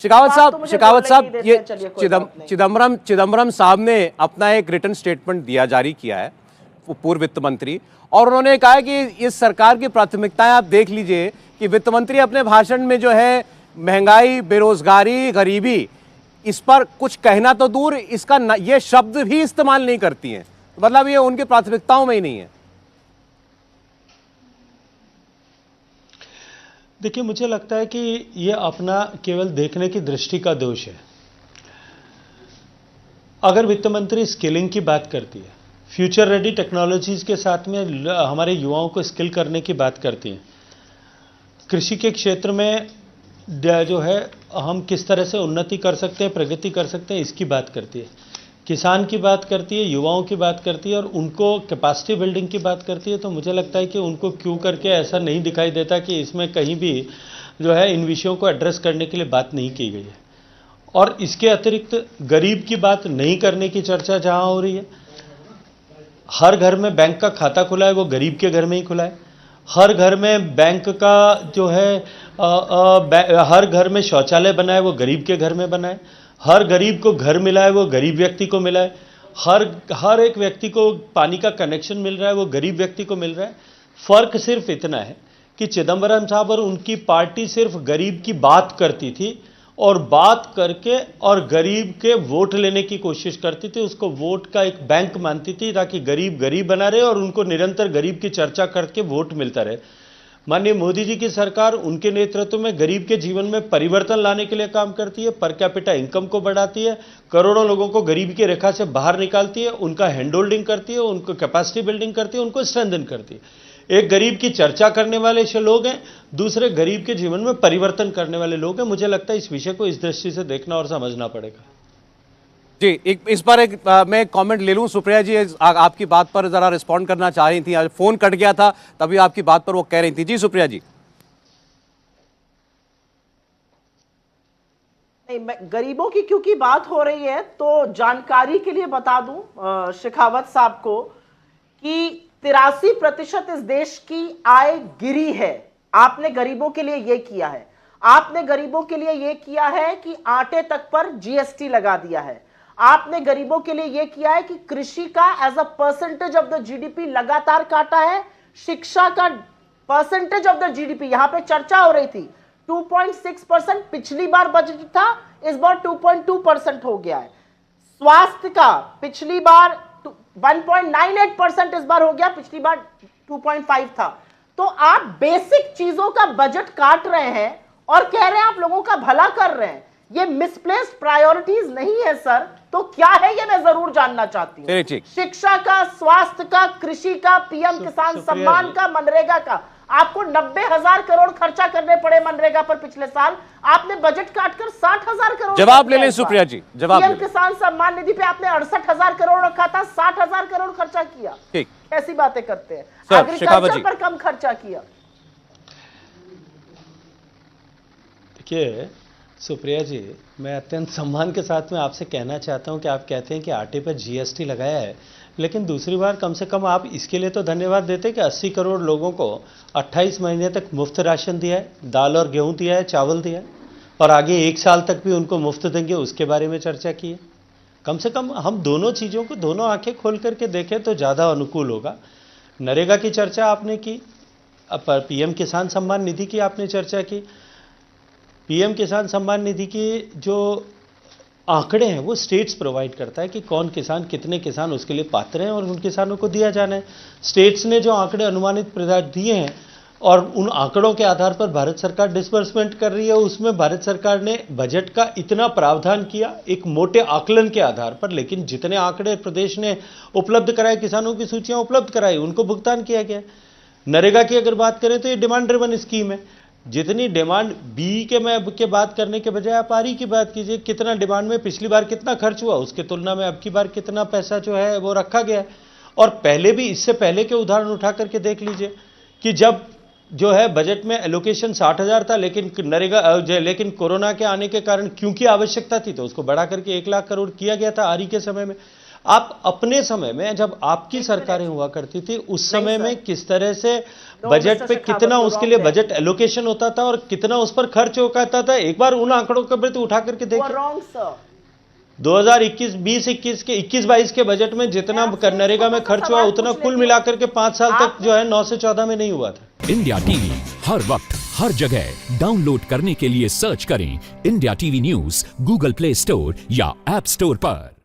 शेखावत साहब ये चिदम्बरम साहब ने अपना एक रिटन स्टेटमेंट दिया जारी किया है, पूर्व वित्त मंत्री, और उन्होंने कहा है कि इस सरकार की प्राथमिकताएं आप देख लीजिए कि वित्त मंत्री अपने भाषण में जो है महंगाई, बेरोजगारी, गरीबी, इस पर कुछ कहना तो दूर, इसका ये शब्द भी इस्तेमाल नहीं करती हैं। मतलब ये उनकी प्राथमिकताओं में ही नहीं है। देखिए, मुझे लगता है कि ये अपना केवल देखने की दृष्टि का दोष है। अगर वित्त मंत्री स्किलिंग की बात करती है, फ्यूचर रेडी टेक्नोलॉजीज के साथ में हमारे युवाओं को स्किल करने की बात करती है, कृषि के क्षेत्र में जो है हम किस तरह से उन्नति कर सकते हैं, प्रगति कर सकते हैं, इसकी बात करती है, किसान की बात करती है, युवाओं की बात करती है और उनको कैपेसिटी बिल्डिंग की बात करती है, तो मुझे लगता है कि उनको क्यों करके ऐसा नहीं दिखाई देता कि इसमें कहीं भी जो है इन विषयों को एड्रेस करने के लिए बात नहीं की गई है। और इसके अतिरिक्त गरीब की बात नहीं करने की चर्चा जहां हो रही है, हर घर में बैंक का खाता खुला है, वो गरीब के घर में ही खुला है। हर घर में बैंक का जो है हर घर में शौचालय बना है, वो गरीब के घर में बना है। हर गरीब को घर मिला है, वो गरीब व्यक्ति को मिला है। हर एक व्यक्ति को पानी का कनेक्शन मिल रहा है, वो गरीब व्यक्ति को मिल रहा है। फर्क सिर्फ इतना है कि चिदम्बरम साहब और उनकी पार्टी सिर्फ गरीब की बात करती थी और बात करके और गरीब के वोट लेने की कोशिश करती थी, उसको वोट का एक बैंक मानती थी ताकि गरीब गरीब बना रहे और उनको निरंतर गरीब की चर्चा करके वोट मिलता रहे। माननीय मोदी जी की सरकार उनके नेतृत्व में गरीब के जीवन में परिवर्तन लाने के लिए काम करती है, पर कैपिटा इनकम को बढ़ाती है, करोड़ों लोगों को गरीबी की रेखा से बाहर निकालती है, उनका हैंड होल्डिंग करती है, उनको कैपेसिटी बिल्डिंग करती है, उनको स्ट्रेंथन करती है। एक गरीब की चर्चा करने वाले लोग हैं, दूसरे गरीब के जीवन में परिवर्तन करने वाले लोग हैं। मुझे लगता है इस विषय को इस दृष्टि से देखना और समझना पड़ेगा। जी, इस पर मैं कमेंट ले लूं। सुप्रिया जी आपकी बात पर जरा रिस्पॉन्ड करना चाह रही थी, आज फोन कट गया था, तभी आपकी बात पर वो कह रही थी। जी सुप्रिया जी। नहीं, गरीबों की क्योंकि बात हो रही है तो जानकारी के लिए बता दूं शेखावत साहब को कि 83% इस देश की आय गिरी है। आपने गरीबों के लिए यह किया है, आपने गरीबों के लिए यह किया है कि आटे तक पर जीएसटी लगा दिया है, आपने गरीबों के लिए यह किया है कि कृषि का as a percentage of the GDP लगातार काटा है, शिक्षा का परसेंटेज ऑफ द जीडीपी, यहां पे चर्चा हो रही थी 2.6% पिछली बार बजट था, इस बार 2.2% हो गया है। स्वास्थ्य का पिछली बार 1.98% इस बार हो गया, पिछली बार 2.5 था। तो आप बेसिक चीजों का बजट काट रहे हैं और कह रहे हैं आप लोगों का भला कर रहे हैं। ये मिसप्लेस्ड प्रायोरिटीज नहीं है सर, तो क्या है ये मैं जरूर जानना चाहती हूँ। शिक्षा का, स्वास्थ्य का, कृषि का, पीएम किसान सम्मान का, मनरेगा का, आपको 90,000 करोड़ खर्चा करने पड़े मनरेगा पर पिछले साल, आपने बजट काटकर 60,000 करोड़। जवाब ले लें सुप्रिया जी, जवाब। पीएम किसान सम्मान निधि पे आपने 68,000 करोड़ रखा था, 60,000 करोड़ खर्चा किया। ठीक, ऐसी बातें करते हैं। एग्रीकल्चर पर कम खर्चा किया। देखिए सुप्रिया जी, मैं अत्यंत सम्मान के साथ में आपसे कहना चाहता हूं कि आप कहते हैं कि आटे पर जीएसटी लगाया है, लेकिन दूसरी बार कम से कम आप इसके लिए तो धन्यवाद देते कि 80 करोड़ लोगों को 28 महीने तक मुफ्त राशन दिया है, दाल और गेहूं दिया है, चावल दिया है, और आगे 1 साल तक भी उनको मुफ्त देंगे, उसके बारे में चर्चा की है। कम से कम हम दोनों चीज़ों को दोनों आंखें खोल करके देखें तो ज़्यादा अनुकूल होगा। नरेगा की चर्चा आपने की, पीएम किसान सम्मान निधि की आपने चर्चा की। पीएम किसान सम्मान निधि के जो आंकड़े हैं वो स्टेट्स प्रोवाइड करता है कि कौन किसान, कितने किसान उसके लिए पात्र हैं और उन किसानों को दिया जाना है। स्टेट्स ने जो आंकड़े अनुमानित दिए हैं और उन आंकड़ों के आधार पर भारत सरकार डिसबर्समेंट कर रही है। उसमें भारत सरकार ने बजट का इतना प्रावधान किया एक मोटे आकलन के आधार पर, लेकिन जितने आंकड़े प्रदेश ने उपलब्ध कराए, किसानों की सूचियां उपलब्ध कराई, उनको भुगतान किया गया। नरेगा की अगर बात करें तो ये डिमांड ड्रिवन स्कीम है। जितनी डिमांड बी के बात करने के बजाय आप आरई की बात कीजिए, कितना डिमांड में पिछली बार कितना खर्च हुआ, उसके तुलना में अब की बार कितना पैसा जो है वो रखा गया है। और पहले भी, इससे पहले के उदाहरण उठा करके देख लीजिए कि जब जो है बजट में एलोकेशन 60,000 था, लेकिन कोरोना के आने के कारण क्योंकि आवश्यकता थी तो उसको बढ़ा करके 1 लाख करोड़ किया गया था आरई के समय में। आप अपने समय में जब आपकी सरकारें हुआ करती थी उस समय में किस तरह से बजट पे कितना उसके लिए बजट एलोकेशन होता था और कितना उस पर खर्च हो करता था, एक बार उन आंकड़ों को भी उठा करके देखिए। Wrong sir. 2021 के 21-22 के बजट में जितना नरेगा में खर्च हुआ उतना कुल मिलाकर के 5 साल तक जो है 9 से 14 में नहीं हुआ था। इंडिया टीवी हर वक्त हर जगह डाउनलोड करने के लिए सर्च करें India TV news Google play store या ऐप स्टोर पर।